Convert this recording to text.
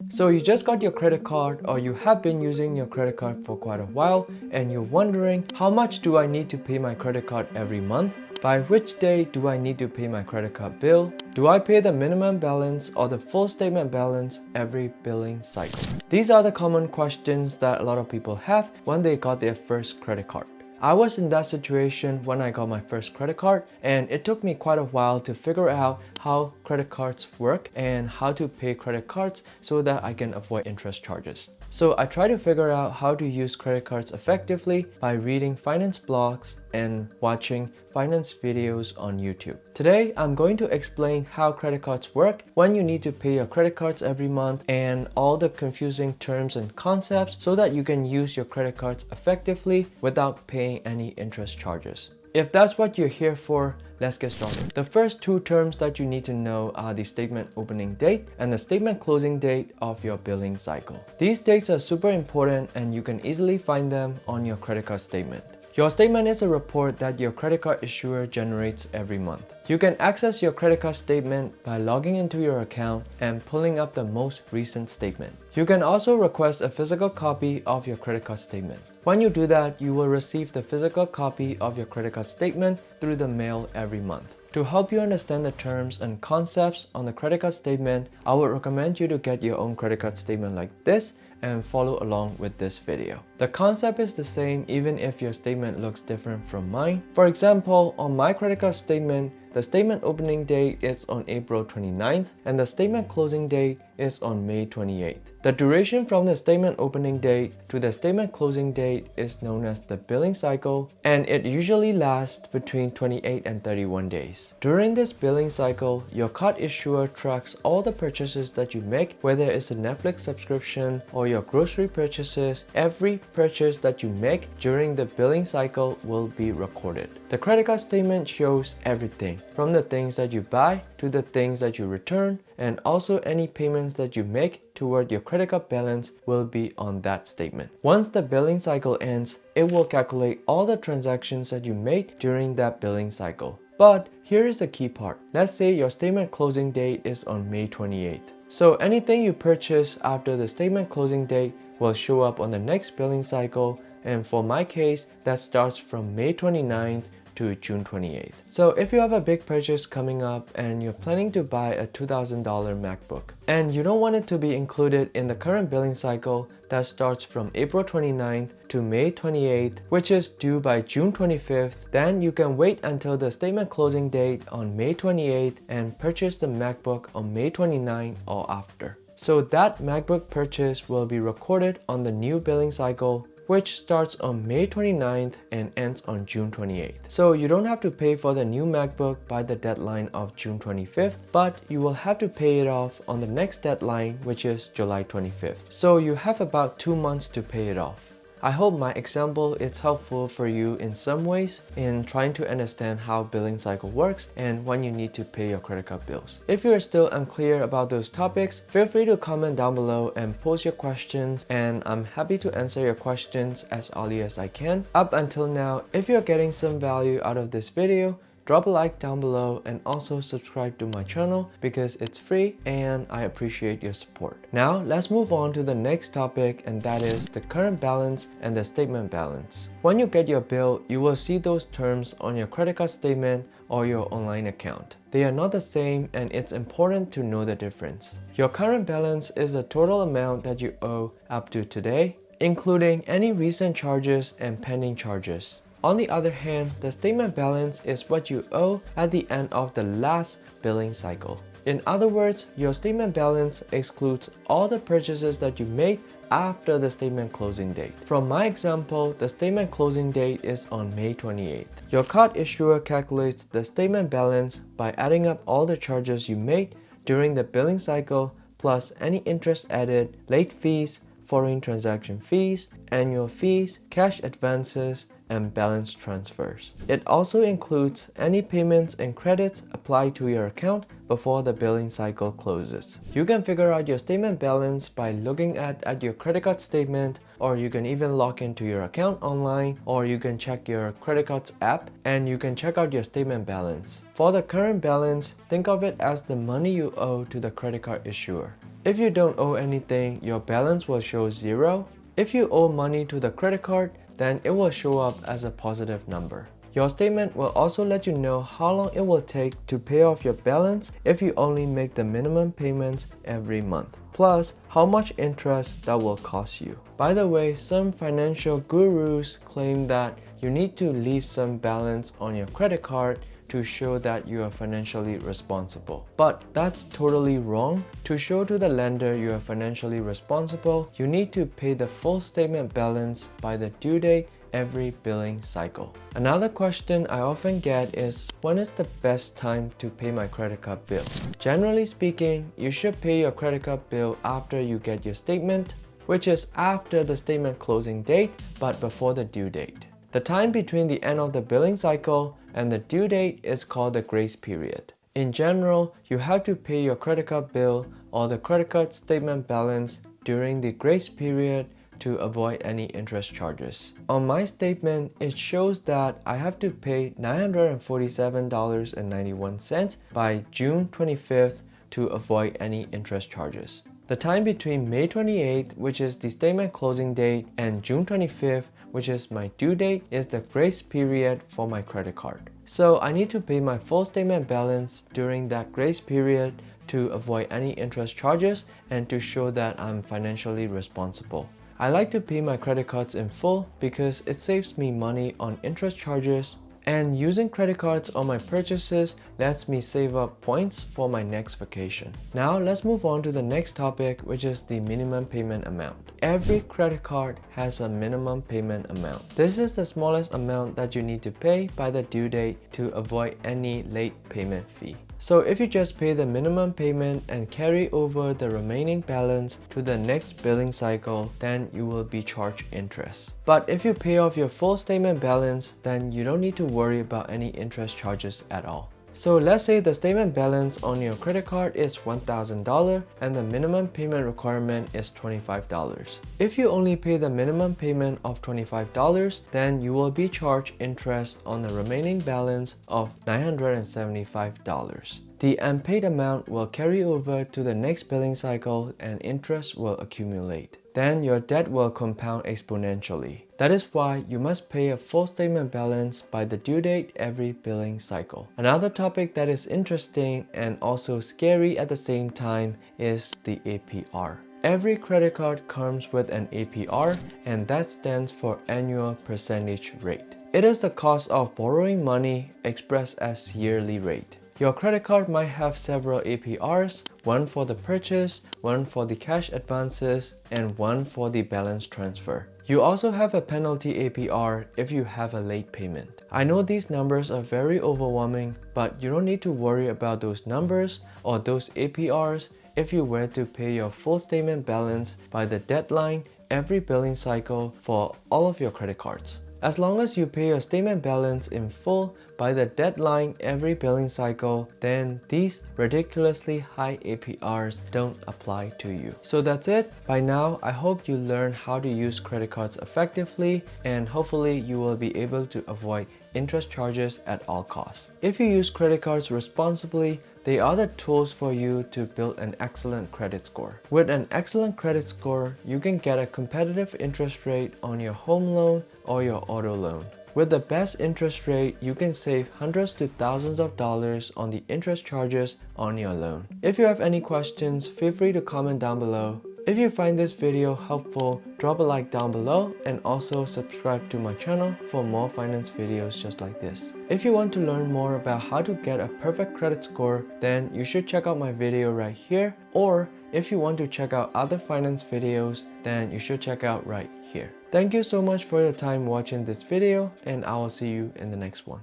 So you just got your credit card or you have been using your credit card for quite a while and you're wondering, how much do I need to pay my credit card every month? By which day do I need to pay my credit card bill? Do I pay the minimum balance or the full statement balance every billing cycle? These are the common questions that a lot of people have when they got their first credit card. I was in that situation when I got my first credit card, and it took me quite a while to figure out how credit cards work and how to pay credit cards so that I can avoid interest charges. So I try to figure out how to use credit cards effectively by reading finance blogs and watching finance videos on YouTube. Today, I'm going to explain how credit cards work, when you need to pay your credit cards every month, and all the confusing terms and concepts so that you can use your credit cards effectively without paying any interest charges. If that's what you're here for, let's get started. The first two terms that you need to know are the statement opening date and the statement closing date of your billing cycle. These dates are super important and you can easily find them on your credit card statement. Your statement is a report that your credit card issuer generates every month. You can access your credit card statement by logging into your account and pulling up the most recent statement. You can also request a physical copy of your credit card statement. When you do that, you will receive the physical copy of your credit card statement through the mail every month. To help you understand the terms and concepts on the credit card statement, I would recommend you to get your own credit card statement like this and follow along with this video. The concept is the same even if your statement looks different from mine. For example, on my credit card statement, the statement opening date is on April 29th and the statement closing date is on May 28th. The duration from the statement opening date to the statement closing date is known as the billing cycle, and it usually lasts between 28 and 31 days. During this billing cycle, your card issuer tracks all the purchases that you make, whether it's a Netflix subscription or your grocery purchases. Every purchase that you make during the billing cycle will be recorded. The credit card statement shows everything, from the things that you buy to the things that you return, and also any payments that you make toward your credit card balance will be on that statement. Once the billing cycle ends, it will calculate all the transactions that you made during that billing cycle. But here is the key part. Let's say your statement closing date is on May 28th. So anything you purchase after the statement closing date will show up on the next billing cycle, and for my case, that starts from May 29th to June 28th. So if you have a big purchase coming up and you're planning to buy a $2,000 MacBook and you don't want it to be included in the current billing cycle that starts from April 29th to May 28th, which is due by June 25th, then you can wait until the statement closing date on May 28th and purchase the MacBook on May 29th or after. So that MacBook purchase will be recorded on the new billing cycle, which starts on May 29th and ends on June 28th. So you don't have to pay for the new MacBook by the deadline of June 25th, but you will have to pay it off on the next deadline, which is July 25th. So you have about 2 months to pay it off. I hope my example is helpful for you in some ways in trying to understand how billing cycle works and when you need to pay your credit card bills. If you are still unclear about those topics, feel free to comment down below and post your questions, and I'm happy to answer your questions as early as I can. Up until now, if you're getting some value out of this video, drop a like down below and also subscribe to my channel because it's free and I appreciate your support. Now let's move on to the next topic, and that is the current balance and the statement balance. When you get your bill, you will see those terms on your credit card statement or your online account. They are not the same and it's important to know the difference. Your current balance is the total amount that you owe up to today, including any recent charges and pending charges. On the other hand, the statement balance is what you owe at the end of the last billing cycle. In other words, your statement balance excludes all the purchases that you made after the statement closing date. From my example, the statement closing date is on May 28th. Your card issuer calculates the statement balance by adding up all the charges you made during the billing cycle plus any interest added, late fees, foreign transaction fees, annual fees, cash advances, and balance transfers. It also includes any payments and credits applied to your account before the billing cycle closes. You can figure out your statement balance by looking at your credit card statement, or you can even log into your account online, or you can check your credit cards app and you can check out your statement balance. For the current balance, think of it as the money you owe to the credit card issuer. If you don't owe anything, your balance will show 0. If you owe money to the credit card, then it will show up as a positive number. Your statement will also let you know how long it will take to pay off your balance if you only make the minimum payments every month, plus how much interest that will cost you. By the way, some financial gurus claim that you need to leave some balance on your credit card to show that you are financially responsible. But that's totally wrong. To show to the lender you are financially responsible, you need to pay the full statement balance by the due date every billing cycle. Another question I often get is, when is the best time to pay my credit card bill? Generally speaking, you should pay your credit card bill after you get your statement, which is after the statement closing date but before the due date. The time between the end of the billing cycle and the due date is called the grace period. In general, you have to pay your credit card bill or the credit card statement balance during the grace period to avoid any interest charges. On my statement, it shows that I have to pay $947.91 by June 25th to avoid any interest charges. The time between May 28th, which is the statement closing date, and June 25th, which is my due date, is the grace period for my credit card. So I need to pay my full statement balance during that grace period to avoid any interest charges and to show that I'm financially responsible. I like to pay my credit cards in full because it saves me money on interest charges, and using credit cards on my purchases lets me save up points for my next vacation. Now let's move on to the next topic, which is the minimum payment amount. Every credit card has a minimum payment amount. This is the smallest amount that you need to pay by the due date to avoid any late payment fee. So if you just pay the minimum payment and carry over the remaining balance to the next billing cycle, then you will be charged interest. But if you pay off your full statement balance, then you don't need to worry about any interest charges at all. So let's say the statement balance on your credit card is $1,000 and the minimum payment requirement is $25. If you only pay the minimum payment of $25, then you will be charged interest on the remaining balance of $975. The unpaid amount will carry over to the next billing cycle and interest will accumulate. Then your debt will compound exponentially. That is why you must pay a full statement balance by the due date every billing cycle. Another topic that is interesting and also scary at the same time is the APR. Every credit card comes with an APR, and that stands for annual percentage rate. It is the cost of borrowing money expressed as yearly rate. Your credit card might have several APRs, one for the purchase, one for the cash advances, and one for the balance transfer. You also have a penalty APR if you have a late payment. I know these numbers are very overwhelming, but you don't need to worry about those numbers or those APRs if you were to pay your full statement balance by the deadline every billing cycle for all of your credit cards. As long as you pay your statement balance in full by the deadline every billing cycle, then these ridiculously high APRs don't apply to you. So that's it. By now, I hope you learned how to use credit cards effectively, and hopefully you will be able to avoid interest charges at all costs. If you use credit cards responsibly, they are the tools for you to build an excellent credit score. With an excellent credit score, you can get a competitive interest rate on your home loan or your auto loan. With the best interest rate, you can save hundreds to thousands of dollars on the interest charges on your loan. If you have any questions, feel free to comment down below. If you find this video helpful, drop a like down below and also subscribe to my channel for more finance videos just like this. If you want to learn more about how to get a perfect credit score, then you should check out my video right here, or if you want to check out other finance videos, then you should check out right here. Thank you so much for your time watching this video, and I will see you in the next one.